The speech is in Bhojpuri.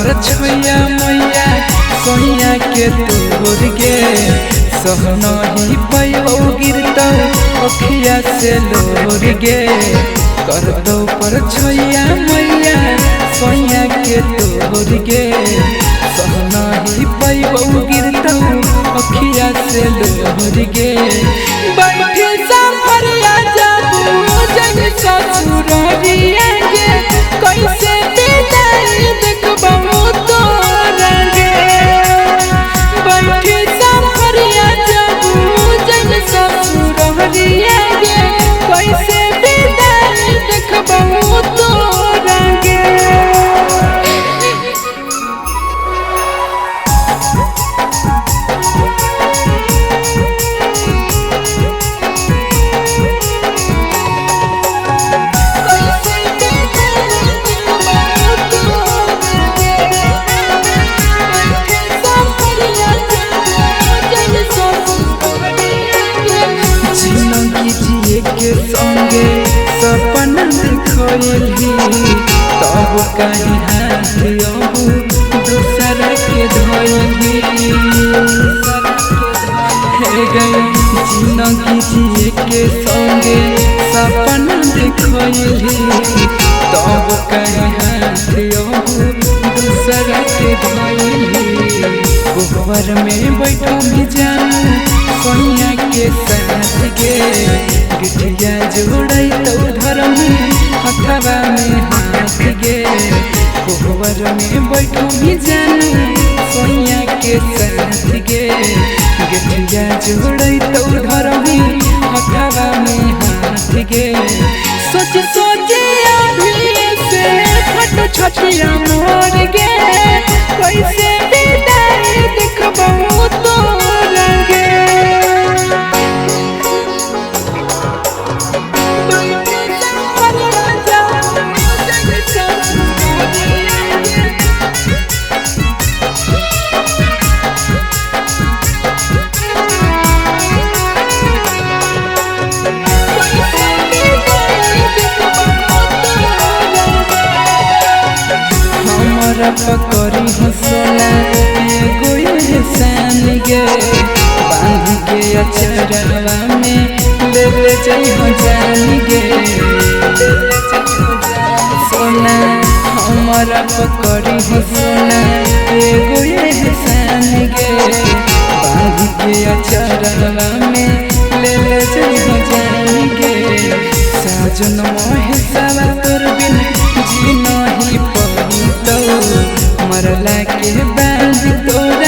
पर छोया मैया सोया के तोर गे सहना ही पायो गिरता अखिया से लोर गे कर दो पर छोया मैया सोया के तोर गे सहना ही पायो गिरता अखिया से लोर गे बैठे सफरिया जाबू जग ससुरिया गे कैसे बिदाई देखबहु तोरा गे बैठे सफरिया जाबू जग ससुरिया गे कैसे बिदाई देखबहु तोरा गे। के संगे सपना देखली तब कहीं हाथ दूसरा के धोली जिंदगी जिए के संगे सपना देखली तब कहीं हाथ दूसरा के धोली गोबर में बैठो भी जानू सोनिया के साथ गे गिठिया जोड़ई तो धरम हथवा में हाथ गे गोबर में बैठो भी जानू सोनिया के साथ गे गिठिया जोड़ई तो धरम हथवा में हाथ गे सोच सोचे अभी से फट छटिया मोर गे कैसे बिदाई देखबहु तोरा गे। पकड़ी हंसोला एगो एहसान गे बांध के अचरवा में ले जाइ जान गे सोना हमारा पकड़ी हंसोला एगो एहसान गे बांध के अचरवा में ले जाइ जान गे साजन मोहिसावा तोर बिन जी नहीं मरला के बाद तोरा